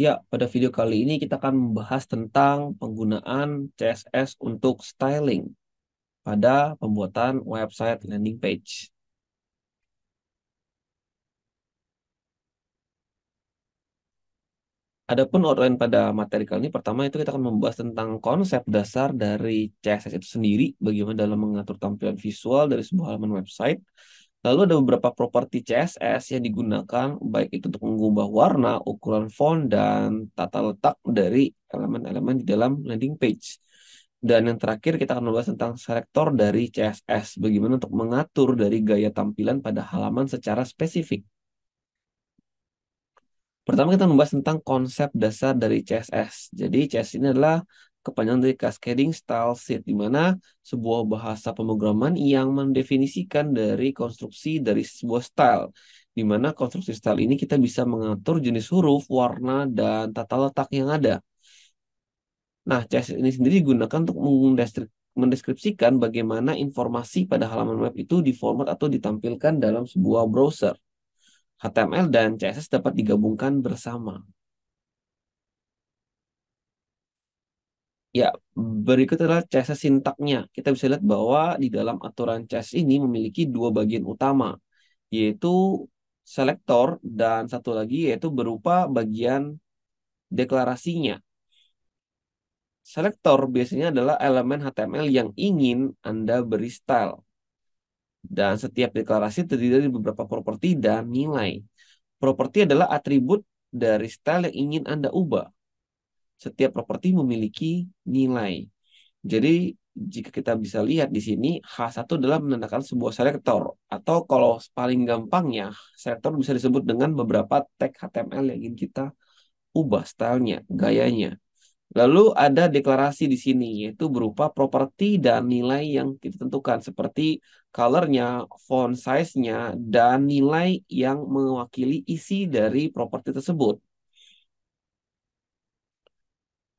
Ya, pada video kali ini kita akan membahas tentang penggunaan CSS untuk styling pada pembuatan website landing page. Adapun outline pada materi kali ini, pertama itu kita akan membahas tentang konsep dasar dari CSS itu sendiri, bagaimana dalam mengatur tampilan visual dari sebuah halaman website. Lalu ada beberapa properti CSS yang digunakan, baik itu untuk mengubah warna, ukuran font, dan tata letak dari elemen-elemen di dalam landing page. Dan yang terakhir kita akan membahas tentang selektor dari CSS, bagaimana untuk mengatur dari gaya tampilan pada halaman secara spesifik. Pertama kita membahas tentang konsep dasar dari CSS. Jadi CSS ini adalah kepanjangan dari Cascading Style Sheet, di mana sebuah bahasa pemrograman yang mendefinisikan dari konstruksi dari sebuah style. Di mana konstruksi style ini kita bisa mengatur jenis huruf, warna, dan tata letak yang ada. Nah, CSS ini sendiri digunakan untuk mendeskripsikan bagaimana informasi pada halaman web itu diformat atau ditampilkan dalam sebuah browser. HTML dan CSS dapat digabungkan bersama. Ya, berikut adalah CSS sintaknya. Kita bisa lihat bahwa di dalam aturan CSS ini memiliki dua bagian utama, yaitu selektor dan satu lagi yaitu berupa bagian deklarasinya. Selektor biasanya adalah elemen HTML yang ingin Anda beri style. Dan setiap deklarasi terdiri dari beberapa properti dan nilai. Properti adalah atribut dari style yang ingin Anda ubah. Setiap properti memiliki nilai. Jadi jika kita bisa lihat di sini, H1 adalah menandakan sebuah selektor. Atau kalau paling gampangnya, selektor bisa disebut dengan beberapa tag HTML yang ingin kita ubah stylenya, gayanya. Lalu ada deklarasi di sini, yaitu berupa properti dan nilai yang kita tentukan, seperti colornya, font size-nya, dan nilai yang mewakili isi dari properti tersebut.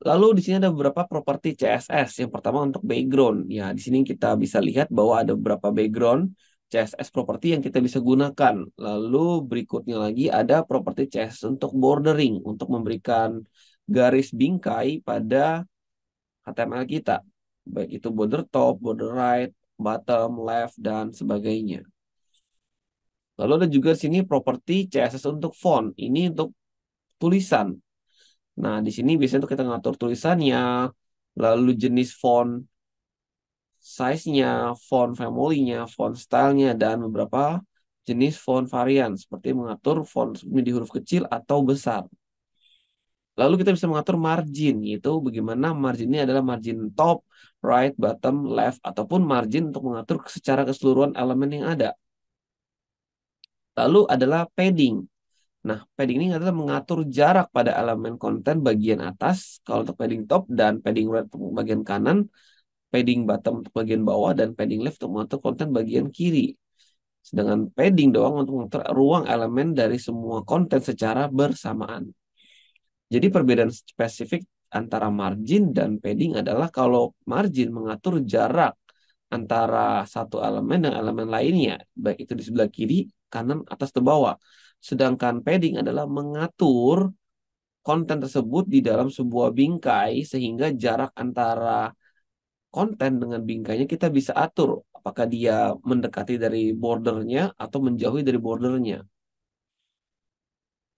Lalu di sini ada beberapa properti CSS. Yang pertama untuk background. Ya, di sini kita bisa lihat bahwa ada beberapa background CSS properti yang kita bisa gunakan. Lalu berikutnya lagi ada properti CSS untuk bordering, untuk memberikan garis bingkai pada HTML kita. Baik itu border top, border right, bottom, left, dan sebagainya. Lalu ada juga sini properti CSS untuk font. Ini untuk tulisan. Nah, di sini biasanya untuk kita ngatur tulisannya, lalu jenis font, size-nya, font family-nya, font style-nya, dan beberapa jenis font varian, seperti mengatur font di huruf kecil atau besar. Lalu kita bisa mengatur margin, yaitu bagaimana margin ini adalah margin top, right, bottom, left, ataupun margin untuk mengatur secara keseluruhan elemen yang ada. Lalu adalah padding. Nah, padding ini adalah mengatur jarak pada elemen konten bagian atas, kalau untuk padding top, dan padding right untuk bagian kanan, padding bottom untuk bagian bawah, dan padding left untuk mengatur konten bagian kiri. Sedangkan padding doang untuk mengatur ruang elemen dari semua konten secara bersamaan. Jadi perbedaan spesifik antara margin dan padding adalah kalau margin mengatur jarak antara satu elemen dan elemen lainnya, baik itu di sebelah kiri, kanan, atas, atau bawah. Sedangkan padding adalah mengatur konten tersebut di dalam sebuah bingkai sehingga jarak antara konten dengan bingkainya kita bisa atur apakah dia mendekati dari bordernya atau menjauhi dari bordernya.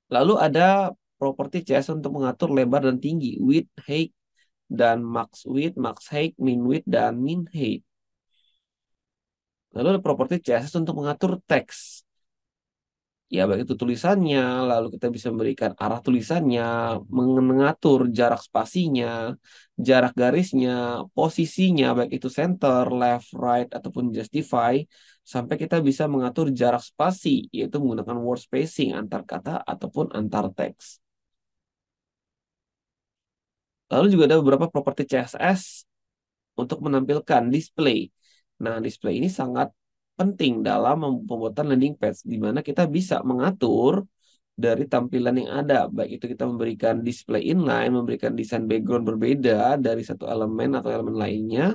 Lalu ada properti CS untuk mengatur lebar dan tinggi, width, height, dan max width, max height, min width, dan min height. Lalu ada properti CSS untuk mengatur teks. Ya, baik itu tulisannya, lalu kita bisa memberikan arah tulisannya, mengatur jarak spasinya, jarak garisnya, posisinya, baik itu center, left, right, ataupun justify, sampai kita bisa mengatur jarak spasi, yaitu menggunakan word spacing antar kata ataupun antar teks. Lalu juga ada beberapa properti CSS untuk menampilkan display. Nah, display ini sangat penting dalam pembuatan landing page, di mana kita bisa mengatur dari tampilan yang ada. Baik itu kita memberikan display inline, memberikan desain background berbeda dari satu elemen atau elemen lainnya,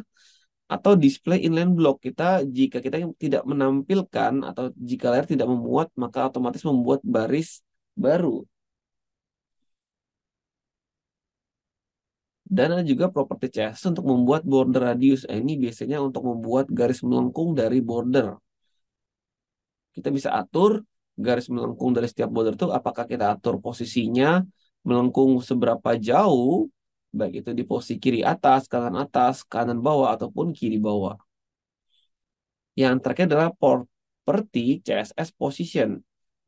atau display inline block. Jika kita tidak menampilkan atau jika layar tidak memuat, maka otomatis membuat baris baru. Dan ada juga properti CSS untuk membuat border radius. Ini biasanya untuk membuat garis melengkung dari border. Kita bisa atur garis melengkung dari setiap border itu apakah kita atur posisinya melengkung seberapa jauh, baik itu di posisi atas, kanan bawah, ataupun kiri bawah. Yang terakhir adalah property CSS position.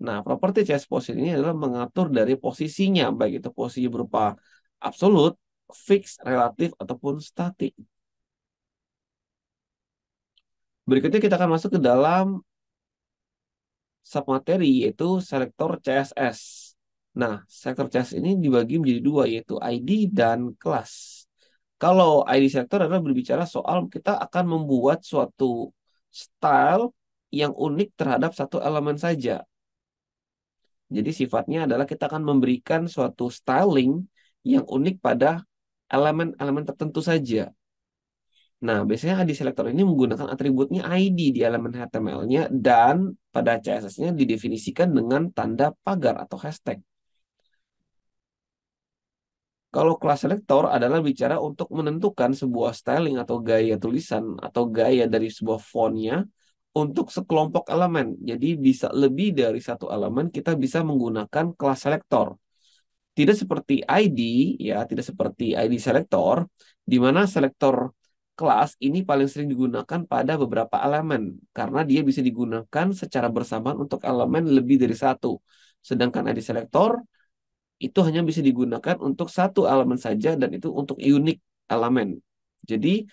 Nah, properti CSS position ini adalah mengatur dari posisinya, baik itu posisi berupa absolut, fix, relatif, ataupun statik. Berikutnya kita akan masuk ke dalam submateri, yaitu selektor CSS. Nah, selektor CSS ini dibagi menjadi dua, yaitu ID dan kelas. Kalau ID selector adalah berbicara soal kita akan membuat suatu style yang unik terhadap satu elemen saja. Jadi sifatnya adalah kita akan memberikan suatu styling yang unik pada elemen-elemen tertentu saja. Nah, biasanya ID selector ini menggunakan atributnya ID di elemen HTML-nya dan pada CSS-nya didefinisikan dengan tanda pagar atau hashtag. Kalau kelas selektor adalah bicara untuk menentukan sebuah styling atau gaya tulisan atau gaya dari sebuah fontnya untuk sekelompok elemen. Jadi bisa lebih dari satu elemen kita bisa menggunakan kelas selektor. Tidak seperti ID, ya, tidak seperti ID selector, di mana selektor kelas ini paling sering digunakan pada beberapa elemen, karena dia bisa digunakan secara bersamaan untuk elemen lebih dari satu. Sedangkan ID selector itu hanya bisa digunakan untuk satu elemen saja dan itu untuk unik elemen. Jadi,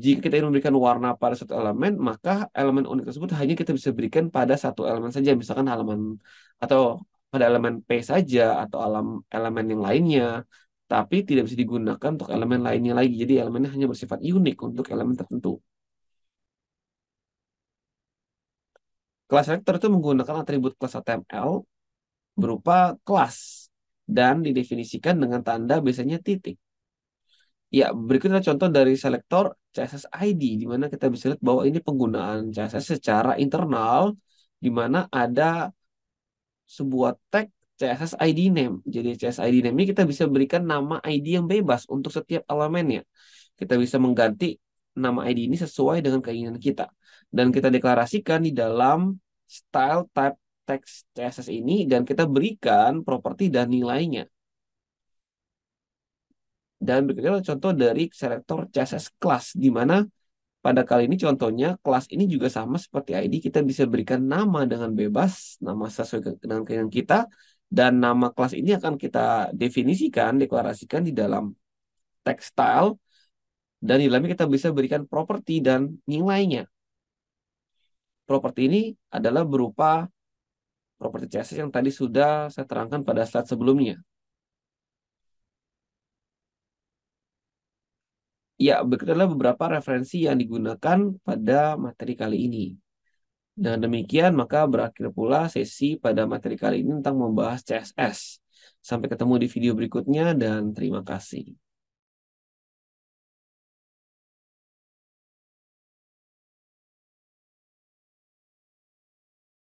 jika kita ingin memberikan warna pada satu elemen, maka elemen unik tersebut hanya kita bisa berikan pada satu elemen saja, misalkan halaman atau pada elemen P saja atau elemen yang lainnya, tapi tidak bisa digunakan untuk elemen lainnya lagi. Jadi elemennya hanya bersifat unik untuk elemen tertentu. Kelas vektor itu menggunakan atribut kelas HTML berupa kelas dan didefinisikan dengan tanda biasanya titik. Ya, berikutnya contoh dari selektor CSS ID, di mana kita bisa lihat bahwa ini penggunaan CSS secara internal, di mana ada sebuah tag CSS ID name. Jadi CSS ID name ini kita bisa berikan nama ID yang bebas untuk setiap elemennya. Kita bisa mengganti nama ID ini sesuai dengan keinginan kita. Dan kita deklarasikan di dalam style type text CSS ini dan kita berikan properti dan nilainya. Dan berikutnya adalah contoh dari selektor CSS class, di mana pada kali ini contohnya kelas ini juga sama seperti ID, kita bisa berikan nama dengan bebas, nama sesuai dengan keinginan kita, dan nama kelas ini akan kita definisikan, deklarasikan di dalam text style, dan di dalamnya kita bisa berikan properti dan nilainya. Properti ini adalah berupa properti CSS yang tadi sudah saya terangkan pada slide sebelumnya. Ya, berikut adalah beberapa referensi yang digunakan pada materi kali ini. Dan demikian maka berakhir pula sesi pada materi kali ini tentang membahas CSS. Sampai ketemu di video berikutnya dan terima kasih.